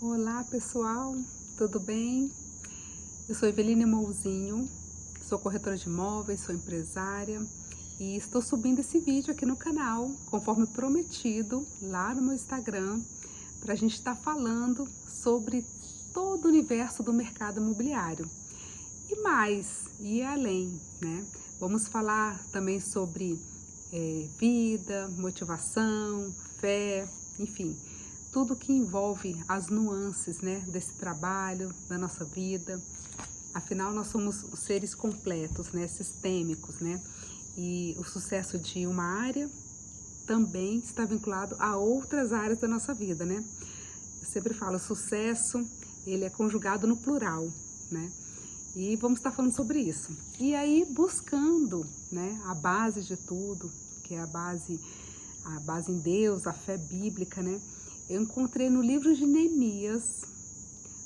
Olá pessoal, tudo bem? Eu sou Eveline Mouzinho, sou corretora de imóveis, sou empresária e estou subindo esse vídeo aqui no canal, conforme prometido, lá no meu Instagram, para a gente estar falando sobre todo o universo do mercado imobiliário e mais, e além, né? Vamos falar também sobre vida, motivação, fé, enfim, tudo que envolve as nuances, né, desse trabalho, da nossa vida. Afinal, nós somos seres completos, né, sistêmicos, né, e o sucesso de uma área também está vinculado a outras áreas da nossa vida, né. Eu sempre falo, o sucesso, ele é conjugado no plural, né, e vamos estar falando sobre isso. E aí, buscando, né, a base de tudo, que é a base em Deus, a fé bíblica, né, eu encontrei no livro de Neemias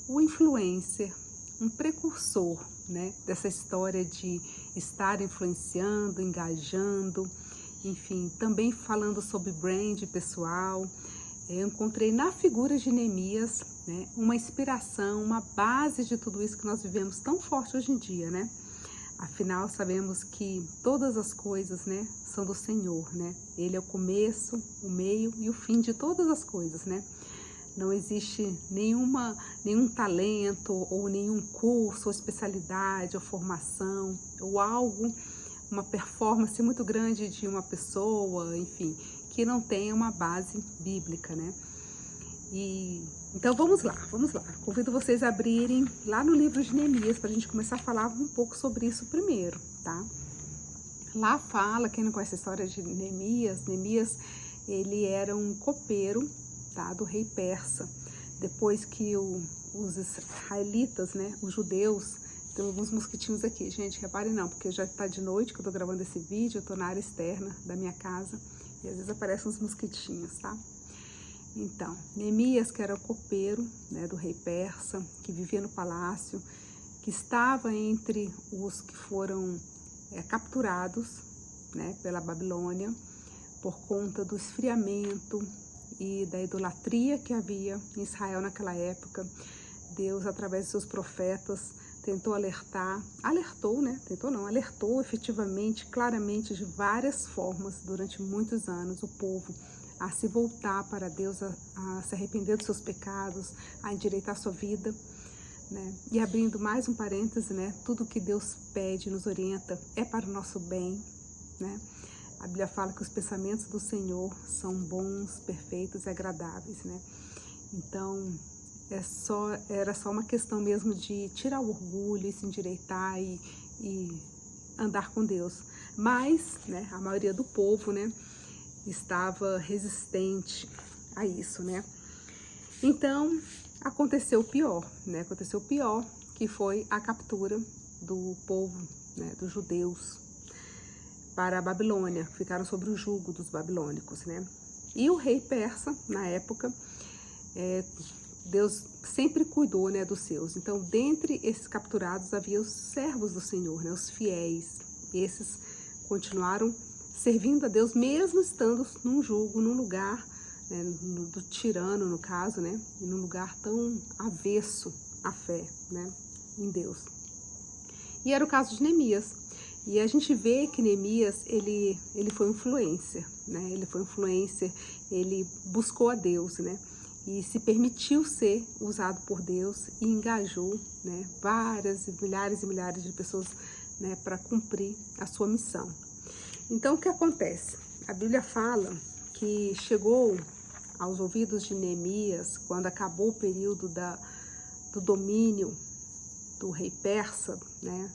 o influencer, um precursor, né, dessa história de estar influenciando, engajando, enfim, também falando sobre brand pessoal. Eu encontrei na figura de Neemias, né, uma inspiração, uma base de tudo isso que nós vivemos tão forte hoje em dia, né? Afinal, sabemos que todas as coisas, né, são do Senhor, né? Ele é o começo, o meio e o fim de todas as coisas, né? Não existe nenhum talento ou nenhum curso ou especialidade ou formação ou algo, uma performance muito grande de uma pessoa, enfim, que não tenha uma base bíblica, né? Então vamos lá. Convido vocês a abrirem lá no livro de Neemias para a gente começar a falar um pouco sobre isso primeiro, tá? Lá fala, quem não conhece a história de Neemias, ele era um copeiro, tá, do rei persa. Depois que os israelitas, né, os judeus, tem alguns mosquitinhos aqui, gente, reparem não, porque já tá de noite que eu tô gravando esse vídeo, eu tô na área externa da minha casa e às vezes aparecem uns mosquitinhos, tá? Então, Neemias, que era o copeiro, né, do rei persa, que vivia no palácio, que estava entre os que foram capturados, né, pela Babilônia, por conta do esfriamento e da idolatria que havia em Israel naquela época. Deus, através de seus profetas, alertou efetivamente, claramente, de várias formas, durante muitos anos, o povo a se voltar para Deus, a se arrepender dos seus pecados, a endireitar sua vida, né? E abrindo mais um parêntese, né? Tudo que Deus pede, nos orienta, é para o nosso bem, né? A Bíblia fala que os pensamentos do Senhor são bons, perfeitos e agradáveis, né? Então, era só uma questão mesmo de tirar o orgulho e se endireitar e andar com Deus. Mas, né, a maioria do povo, né, estava resistente a isso, né? Então, aconteceu o pior, né? Aconteceu o pior, que foi a captura do povo, né, dos judeus, para a Babilônia, ficaram sob o jugo dos babilônicos, né? E o rei persa, na época, Deus sempre cuidou, né, dos seus. Então, dentre esses capturados, havia os servos do Senhor, né, os fiéis. Esses continuaram servindo a Deus, mesmo estando num jugo, num lugar, né, do tirano, no caso, né, num lugar tão avesso à fé, né, em Deus. E era o caso de Neemias. E a gente vê que Neemias, ele foi influencer, né? Ele foi influencer, ele buscou a Deus, né? E se permitiu ser usado por Deus e engajou, né, várias, milhares e milhares de pessoas, né, para cumprir a sua missão. Então, o que acontece? A Bíblia fala que chegou aos ouvidos de Neemias, quando acabou o período do domínio do rei persa, né,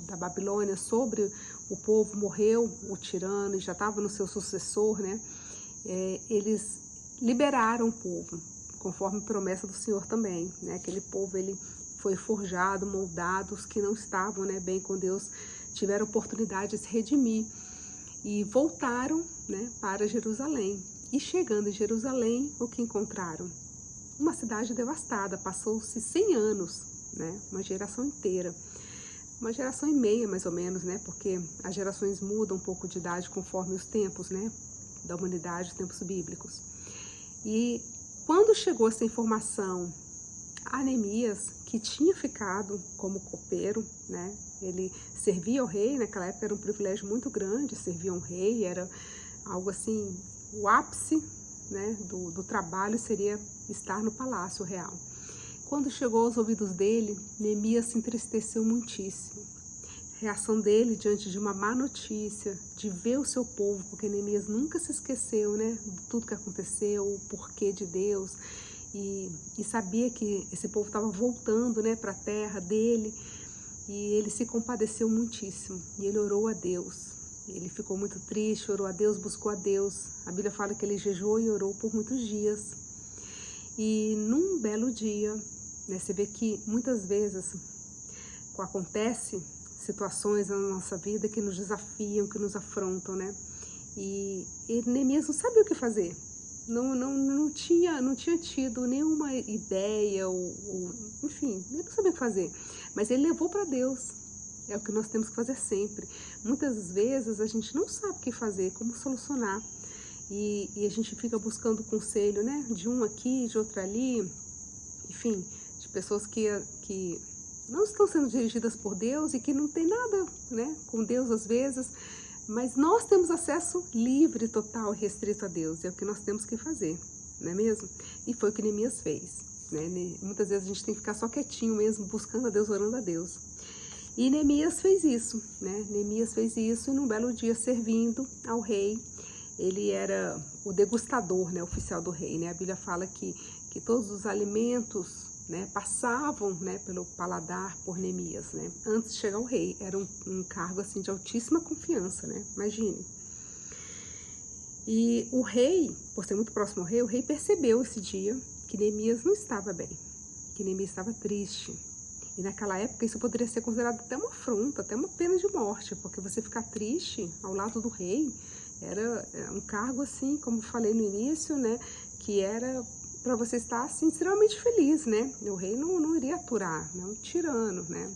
da Babilônia sobre o povo, morreu o tirano e já estava no seu sucessor, né? Eles liberaram o povo, conforme promessa do Senhor também, né? Aquele povo, ele foi forjado, moldado, os que não estavam, né, bem com Deus, tiveram oportunidade de se redimir e voltaram, né, para Jerusalém. E chegando em Jerusalém, o que encontraram? Uma cidade devastada, passou-se 100 anos, né, uma geração inteira. Uma geração e meia, mais ou menos, né? Porque as gerações mudam um pouco de idade conforme os tempos, né? Da humanidade, os tempos bíblicos. E Quando chegou essa informação a Neemias, que tinha ficado como copeiro, né? Ele servia ao rei, naquela época era um privilégio muito grande, servir um rei, era algo assim, o ápice, né, do trabalho seria estar no palácio real. Quando chegou aos ouvidos dele, Neemias se entristeceu muitíssimo. A reação dele diante de uma má notícia, de ver o seu povo, porque Neemias nunca se esqueceu, né, de tudo que aconteceu, o porquê de Deus, e sabia que esse povo estava voltando, né, para a terra dele, e ele se compadeceu muitíssimo, e ele orou a Deus. Ele ficou muito triste, orou a Deus, buscou a Deus. A Bíblia fala que ele jejuou e orou por muitos dias. E num belo dia, né, você vê que muitas vezes acontece situações na nossa vida que nos desafiam, que nos afrontam, né? E Neemias não sabia o que fazer. Não tinha tido nenhuma ideia, enfim, ele não sabia o que fazer. Mas ele levou para Deus. É o que nós temos que fazer sempre. Muitas vezes a gente não sabe o que fazer, como solucionar. E a gente fica buscando conselho, né? De um aqui, de outro ali. Enfim, de pessoas que não estão sendo dirigidas por Deus e que não tem nada, né, com Deus às vezes. Mas nós temos acesso livre, total e restrito a Deus. É o que nós temos que fazer, não é mesmo? E foi o que Neemias fez, né? Muitas vezes a gente tem que ficar só quietinho mesmo, buscando a Deus, orando a Deus. E Neemias fez isso, né? Neemias fez isso e num belo dia, servindo ao rei, ele era o degustador, né, oficial do rei, né? A Bíblia fala que todos os alimentos, né, passavam, né, pelo paladar por Neemias, né? Antes de chegar ao rei, era um cargo assim de altíssima confiança, né? Imagine. E o rei, por ser muito próximo ao rei, o rei percebeu esse dia que Neemias não estava bem, que Neemias estava triste. E naquela época isso poderia ser considerado até uma afronta, até uma pena de morte, porque você ficar triste ao lado do rei era um cargo assim, como falei no início, né, que era para você estar assim extremamente feliz, né? O rei não iria aturar, né, um tirano, né?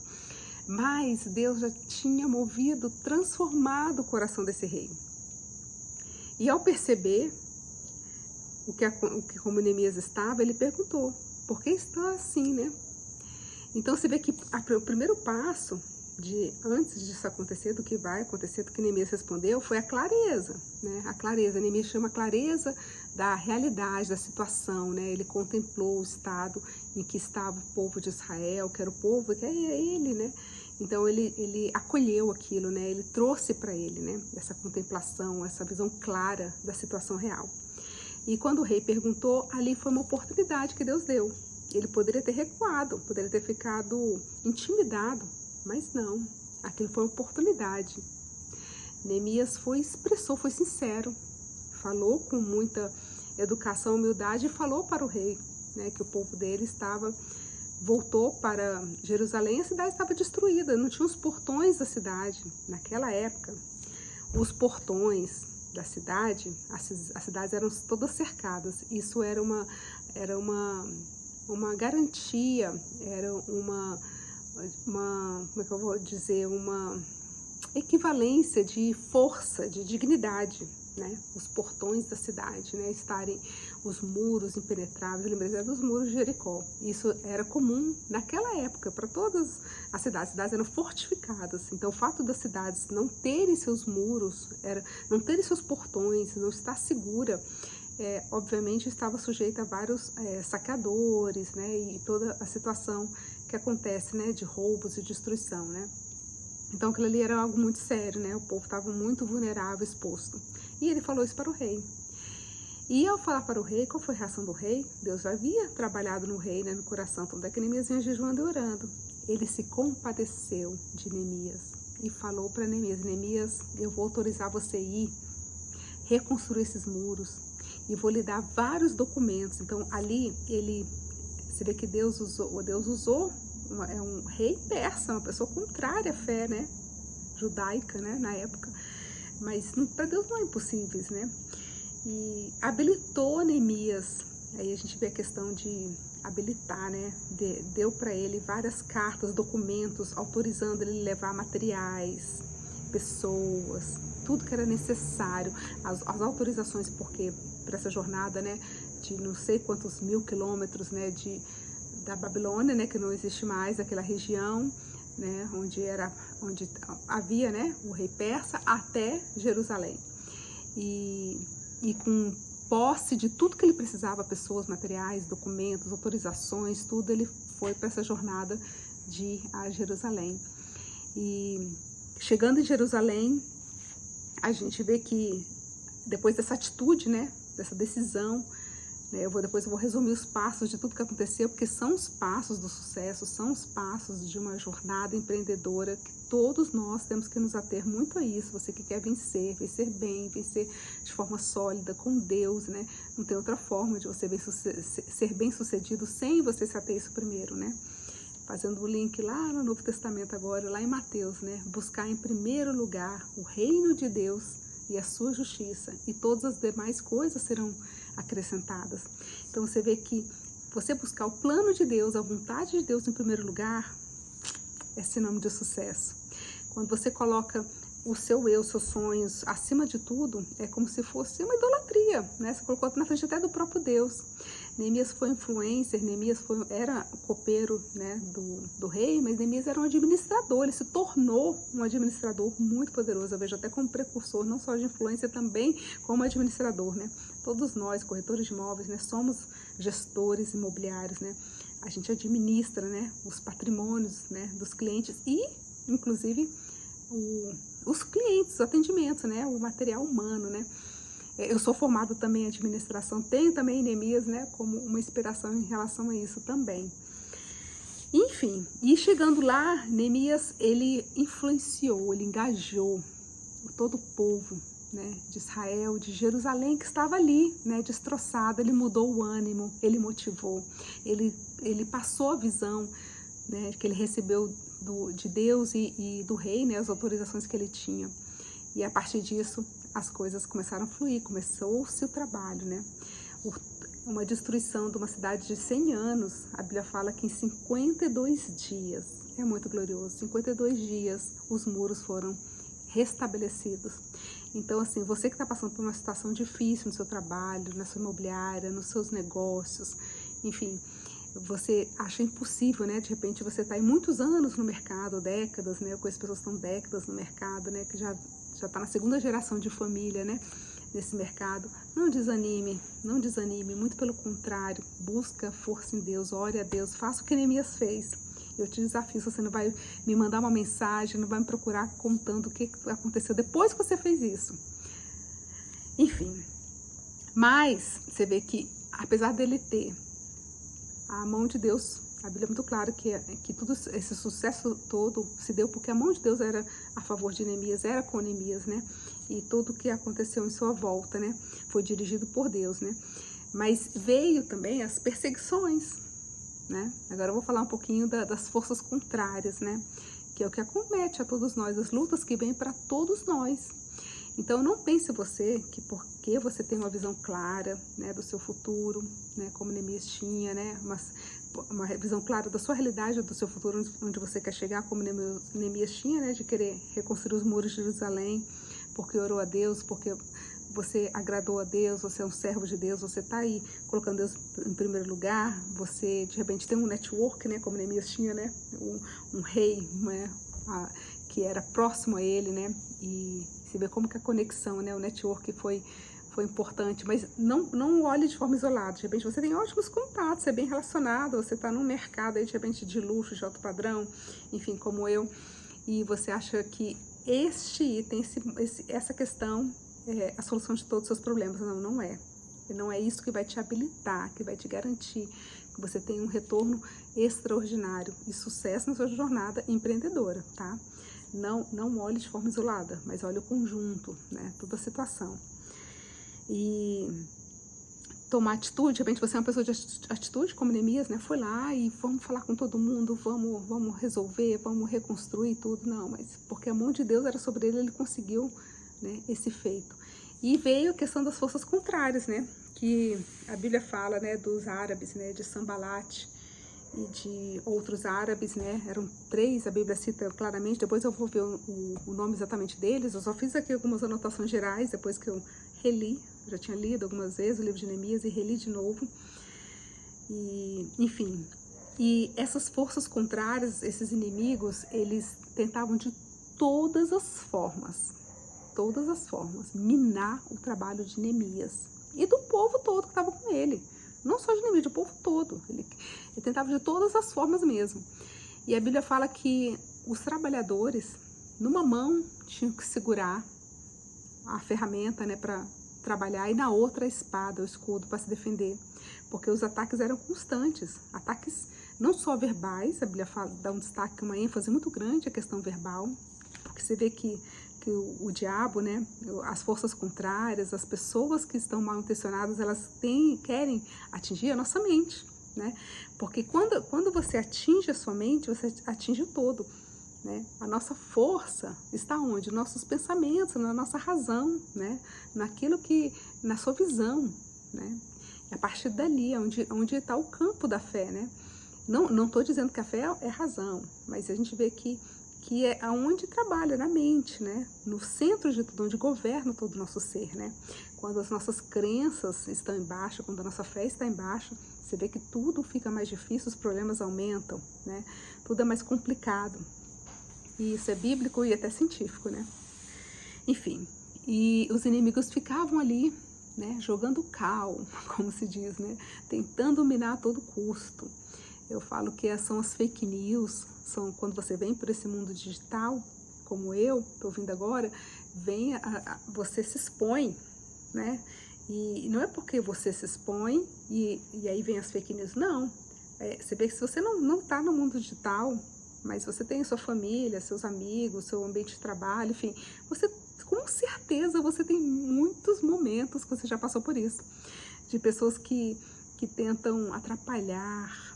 Mas Deus já tinha movido, transformado o coração desse rei. E ao perceber como Neemias estava, ele perguntou: por que está assim, né? Então você vê que o primeiro passo antes disso acontecer, do que vai acontecer, do que Neemias respondeu, foi a clareza, né? A clareza, Neemias chama a clareza da realidade, da situação, né? Ele contemplou o estado em que estava o povo de Israel, que era o povo, que é ele, né? Então ele acolheu aquilo, né? Ele trouxe para ele, né, essa contemplação, essa visão clara da situação real. E quando o rei perguntou, ali foi uma oportunidade que Deus deu. Ele poderia ter recuado, poderia ter ficado intimidado, mas não, aquilo foi uma oportunidade. Neemias expressou, foi sincero, falou com muita educação, humildade e falou para o rei, né, que o povo dele voltou para Jerusalém, a cidade estava destruída, não tinha os portões da cidade. Naquela época, os portões da cidade, as cidades eram todas cercadas, isso era uma garantia, era como é que eu vou dizer, uma equivalência de força, de dignidade, né? Os portões da cidade, né, estarem os muros impenetráveis, lembrei dos muros de Jericó. Isso era comum naquela época para todas as cidades eram fortificadas. Então o fato das cidades não terem seus muros, não terem seus portões, não estar segura, obviamente estava sujeita a vários saqueadores, né, e toda a situação que acontece, né, de roubos e destruição, né. Então aquilo ali era algo muito sério, né, o povo estava muito vulnerável, exposto. E ele falou isso para o rei. E ao falar para o rei, qual foi a reação do rei? Deus já havia trabalhado no rei, né, no coração, então que Neemias vinha jejuando e orando. Ele se compadeceu de Neemias e falou para Neemias: Neemias, eu vou autorizar você ir reconstruir esses muros e vou lhe dar vários documentos. Então ali você vê que Deus usou um rei persa, uma pessoa contrária à fé, né, judaica, né, na época, mas para Deus não é impossível, né, e habilitou Neemias. Aí a gente vê a questão de habilitar, né, deu para ele várias cartas, documentos, autorizando ele levar materiais, pessoas, tudo que era necessário, as autorizações, porque para essa jornada, né, de não sei quantos mil quilômetros, né, da Babilônia, né, que não existe mais aquela região, né, onde havia, né, o rei persa, até Jerusalém. E com posse de tudo que ele precisava, pessoas, materiais, documentos, autorizações, tudo, ele foi para essa jornada de ir a Jerusalém. E chegando em Jerusalém, a gente vê que depois dessa atitude, né, dessa decisão, né, depois eu vou resumir os passos de tudo que aconteceu, porque são os passos do sucesso, são os passos de uma jornada empreendedora que todos nós temos que nos ater muito a isso. Você que quer vencer bem, vencer de forma sólida, com Deus, né? Não tem outra forma de você ser bem sucedido sem você se ater a isso primeiro, né? Fazendo o link lá no Novo Testamento agora, lá em Mateus, né? Buscar em primeiro lugar o reino de Deus e a sua justiça, e todas as demais coisas serão acrescentadas. Então você vê que você buscar o plano de Deus, a vontade de Deus em primeiro lugar, é sinônimo de sucesso. Quando você coloca o seu eu, seus sonhos acima de tudo, é como se fosse uma idolatria, né? Você colocou na frente até do próprio Deus. Neemias foi influencer, Neemias era copeiro, né, do rei, mas Neemias era um administrador, ele se tornou um administrador muito poderoso. Eu vejo até como precursor, não só de influência, também como administrador, né? Todos nós, corretores de imóveis, né, somos gestores imobiliários, né? A gente administra, né, os patrimônios, né, dos clientes e, inclusive, os clientes, os atendimentos, né, o material humano, né? Eu sou formada também em administração, tenho também Neemias, né, como uma inspiração em relação a isso também. Enfim, e chegando lá, Neemias, ele influenciou, ele engajou todo o povo, né, de Israel, de Jerusalém, que estava ali, né, destroçado. Ele mudou o ânimo, ele motivou, ele passou a visão, né, que ele recebeu de Deus e do rei, né, as autorizações que ele tinha. E a partir disso, as coisas começaram a fluir, começou-se o trabalho, né? Uma destruição de uma cidade de 100 anos, a Bíblia fala que em 52 dias, é muito glorioso, 52 dias os muros foram restabelecidos. Então, assim, você que está passando por uma situação difícil no seu trabalho, na sua imobiliária, nos seus negócios, enfim, você acha impossível, né? De repente você está aí muitos anos no mercado, décadas, né? Eu conheço pessoas que estão décadas no mercado, né? Que já está na segunda geração de família, né? Nesse mercado. Não desanime, não desanime, muito pelo contrário, busca força em Deus, ore a Deus, faça o que Neemias fez. Eu te desafio, você não vai me mandar uma mensagem, não vai me procurar contando o que aconteceu depois que você fez isso. Enfim, mas você vê que, apesar dele ter a mão de Deus, a Bíblia é muito clara que tudo esse sucesso todo se deu porque a mão de Deus era a favor de Neemias, era com Neemias, né? E tudo que aconteceu em sua volta, né, foi dirigido por Deus, né? Mas veio também as perseguições, né? Agora eu vou falar um pouquinho das forças contrárias, né? Que é o que acomete a todos nós, as lutas que vêm para todos nós. Então não pense você que porque você tem uma visão clara, né, do seu futuro, né, como Neemias tinha, né, uma visão clara da sua realidade, do seu futuro, onde você quer chegar, como Neemias tinha, né, de querer reconstruir os muros de Jerusalém, porque orou a Deus, porque você agradou a Deus, você é um servo de Deus, você está aí colocando Deus em primeiro lugar, você de repente tem um network, né, como Neemias tinha, né, um rei, né, que era próximo a ele, né, e você vê como que a conexão, né, o network foi importante, mas não olhe de forma isolada. De repente você tem ótimos contatos, você é bem relacionado, você está num mercado aí de repente de luxo, de alto padrão, enfim, como eu, e você acha que este item, essa questão é a solução de todos os seus problemas. Não é. E não é isso que vai te habilitar, que vai te garantir que você tenha um retorno extraordinário e sucesso na sua jornada empreendedora, tá? Não olhe de forma isolada, mas olhe o conjunto, né? Toda a situação. E tomar atitude, de repente você é uma pessoa de atitude, como Neemias, né? Foi lá e vamos falar com todo mundo, vamos resolver, vamos reconstruir tudo. Não, mas porque a mão de Deus era sobre ele, ele conseguiu, né, esse feito. E veio a questão das forças contrárias, né? Que a Bíblia fala, né, dos árabes, né, de Sambalat e de outros árabes, né? Eram 3, a Bíblia cita claramente, depois eu vou ver o nome exatamente deles. Eu só fiz aqui algumas anotações gerais, depois que eu reli Eu já tinha lido algumas vezes o livro de Neemias e reli de novo. E, enfim, e essas forças contrárias, esses inimigos, eles tentavam de todas as formas, minar o trabalho de Neemias e do povo todo que estava com ele. Não só de Neemias, do povo todo. Ele tentava de todas as formas mesmo. E a Bíblia fala que os trabalhadores, numa mão, tinham que segurar a ferramenta, né, para trabalhar, e na outra a espada, o escudo, para se defender. Porque os ataques eram constantes. Ataques não só verbais, a Bíblia dá um destaque, uma ênfase muito grande à questão verbal, porque você vê que o diabo, né, as forças contrárias, as pessoas que estão mal intencionadas, elas querem atingir a nossa mente, né? Porque quando você atinge a sua mente, você atinge o todo, né? A nossa força está onde? Nossos pensamentos, na nossa razão, né? Na sua visão, né? E a partir dali é onde está o campo da fé, né? Não estou dizendo que a fé é razão, mas a gente vê que é aonde trabalha, na mente, né? No centro de tudo, onde governa todo o nosso ser, né? Quando as nossas crenças estão embaixo, quando a nossa fé está embaixo, você vê que tudo fica mais difícil, os problemas aumentam, né? Tudo é mais complicado. E isso é bíblico e até científico, né? Enfim, e os inimigos ficavam ali, né? Jogando cal, como se diz, né? Tentando minar a todo custo. Eu falo que são as fake news, são quando você vem por esse mundo digital, como eu estou vindo agora, você se expõe, né? E não é porque você se expõe e aí vem as fake news, não. Você vê que se você não está no mundo digital, mas você tem a sua família, seus amigos, seu ambiente de trabalho, enfim, com certeza você tem muitos momentos que você já passou por isso, de pessoas que tentam atrapalhar,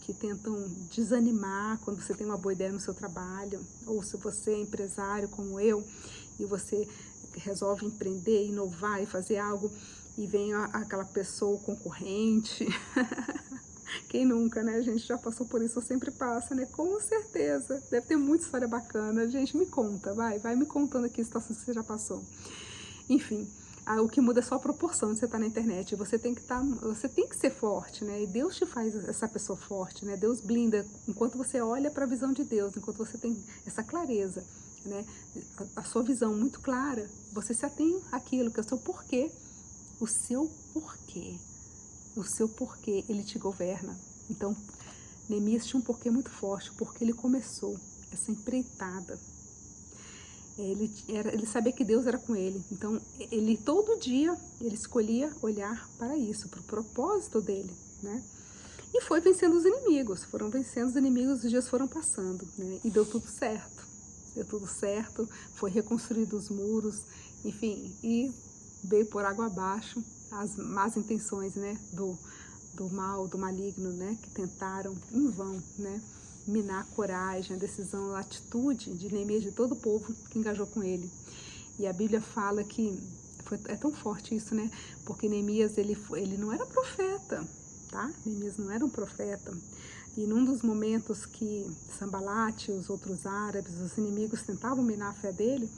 que tentam desanimar quando você tem uma boa ideia no seu trabalho, ou se você é empresário como eu, e você resolve empreender, inovar e fazer algo, e vem aquela pessoa concorrente. Quem nunca, né? A gente já passou por isso, sempre passa, né? Com certeza. Deve ter muita história bacana. Gente, me conta, vai me contando aqui situações que você já passou. Enfim, o que muda é só a proporção de você estar na internet. Você tem que ser forte, né? E Deus te faz essa pessoa forte, né? Deus blinda enquanto você olha para a visão de Deus, enquanto você tem essa clareza, né? A sua visão muito clara, você se atém àquilo que é o seu porquê. O seu porquê, ele te governa. Então, Neemias tinha um porquê muito forte, porque ele começou essa empreitada. Ele sabia que Deus era com ele, então ele todo dia ele escolhia olhar para isso, para o propósito dele, né? E foi vencendo os inimigos, os dias foram passando, né? E deu tudo certo, foi reconstruído os muros, enfim, e veio por água abaixo as más intenções, né? Do mal, do maligno, né? Que tentaram em vão, né? Minar a coragem, a decisão, a atitude de Neemias, de todo o povo que engajou com ele. E a Bíblia fala que é tão forte isso, né? Porque Neemias, ele não era profeta, tá? Neemias não era um profeta. E num dos momentos que Sambalate, os outros árabes, os inimigos tentavam minar a fé dele,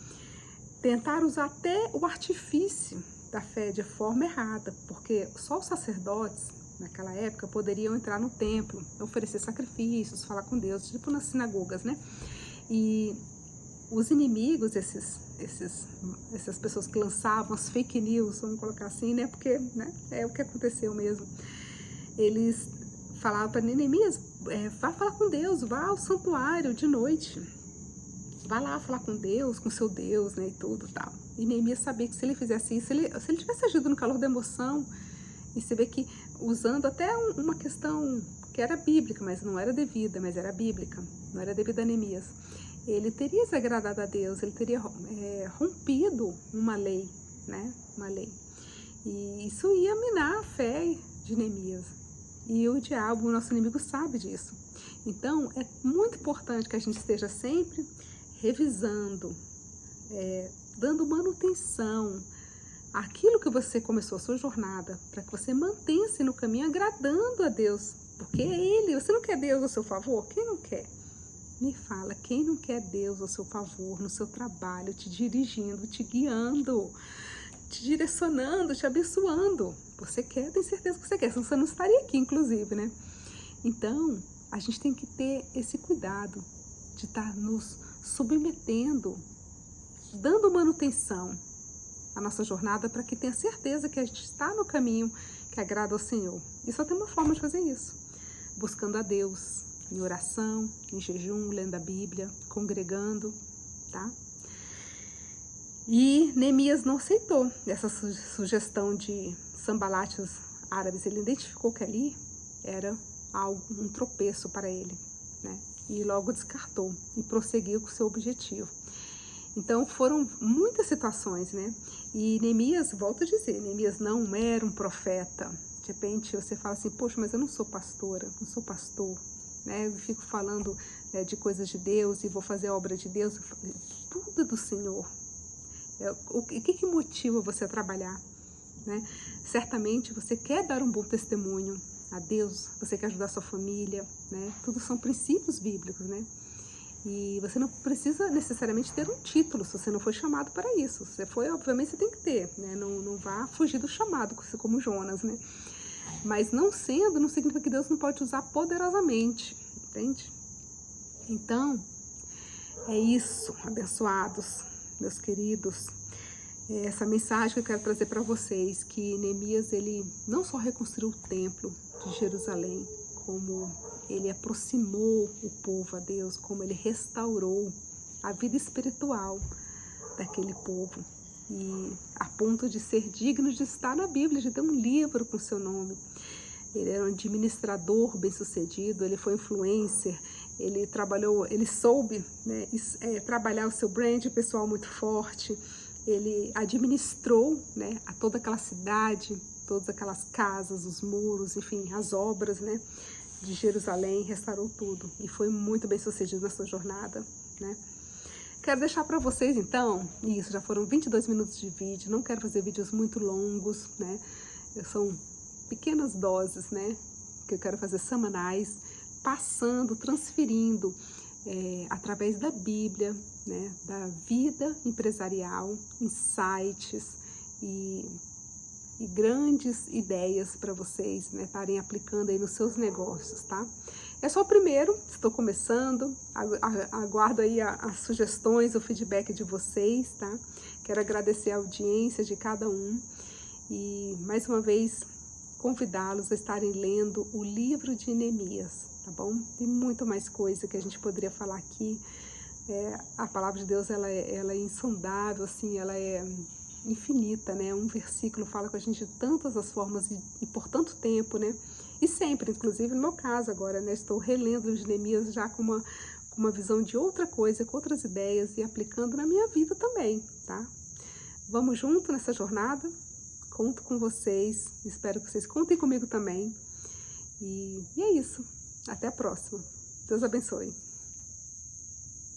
tentaram usar até o artifício da fé de forma errada, porque só os sacerdotes naquela época poderiam entrar no templo, oferecer sacrifícios, falar com Deus, tipo nas sinagogas, né? E os inimigos, essas pessoas que lançavam as fake news, vamos colocar assim, né? Porque, né, é o que aconteceu mesmo. Eles falavam para Neemias, vá falar com Deus, vá ao santuário de noite, vá lá falar com Deus, com seu Deus, né, e tudo tal. E Neemias sabia que se ele fizesse isso, se ele tivesse agido no calor da emoção, e você vê que usando até uma questão que era bíblica, mas não era devida, mas era bíblica, não era devida a Neemias, ele teria desagradado a Deus, ele teria rompido uma lei, né? Uma lei. E isso ia minar a fé de Neemias. E o diabo, o nosso inimigo, sabe disso. Então, é muito importante que a gente esteja sempre revisando, dando manutenção àquilo que você começou a sua jornada, para que você mantenha-se no caminho agradando a Deus, porque é Ele. Você não quer Deus ao seu favor? Quem não quer? Me fala, quem não quer Deus ao seu favor, no seu trabalho, te dirigindo, te guiando, te direcionando, te abençoando. Você quer, tem certeza que você quer, senão você não estaria aqui, inclusive, né? Então, a gente tem que ter esse cuidado de estar nos submetendo, dando manutenção à nossa jornada para que tenha certeza que a gente está no caminho que agrada ao Senhor. E só tem uma forma de fazer isso, buscando a Deus, em oração, em jejum, lendo a Bíblia, congregando, tá? E Neemias não aceitou essa sugestão de Sanbalate árabes. Ele identificou que ali era um tropeço para ele, né? E logo descartou e prosseguiu com o seu objetivo. Então foram muitas situações, né? E Neemias, volto a dizer, Neemias não era um profeta. De repente você fala assim, poxa, mas eu não sou pastora, não sou pastor, né? Eu fico falando de coisas de Deus e vou fazer a obra de Deus. Tudo é do Senhor. O que motiva você a trabalhar, né? Certamente você quer dar um bom testemunho a Deus, você quer ajudar a sua família, né? Tudo são princípios bíblicos, né? E você não precisa necessariamente ter um título, se você não foi chamado para isso. Se você foi, obviamente você tem que ter, né? Não vá fugir do chamado, como Jonas, né? Mas não sendo, não significa que Deus não pode usar poderosamente, entende? Então, é isso, abençoados, meus queridos. Essa mensagem que eu quero trazer para vocês, que Neemias, ele não só reconstruiu o templo de Jerusalém, como ele aproximou o povo a Deus, como ele restaurou a vida espiritual daquele povo, e a ponto de ser digno de estar na Bíblia, de ter um livro com seu nome. Ele era um administrador bem-sucedido, ele foi influencer, ele trabalhou, ele soube, né, trabalhar o seu brand pessoal muito forte. Ele administrou, né, a toda aquela cidade, todas aquelas casas, os muros, enfim, as obras, né, de Jerusalém, restaurou tudo e foi muito bem sucedido na sua jornada, né. Quero deixar para vocês, então, isso, já foram 22 minutos de vídeo, não quero fazer vídeos muito longos, né, são pequenas doses, né, que eu quero fazer semanais, passando, transferindo, através da Bíblia, né, da vida empresarial, insights e grandes ideias para vocês, né, estarem aplicando aí nos seus negócios, tá? É só o primeiro, estou começando, aguardo aí as sugestões, o feedback de vocês, tá? Quero agradecer a audiência de cada um e, mais uma vez, convidá-los a estarem lendo o livro de Neemias, tá bom? Tem muito mais coisa que a gente poderia falar aqui. A palavra de Deus, ela é insondável, assim, ela é infinita, né? Um versículo fala com a gente de tantas as formas e por tanto tempo, né? E sempre, inclusive no meu caso agora, né? Estou relendo os Neemias já com uma visão de outra coisa, com outras ideias e aplicando na minha vida também, tá? Vamos junto nessa jornada? Conto com vocês, espero que vocês contem comigo também. E é isso. Até a próxima. Deus abençoe.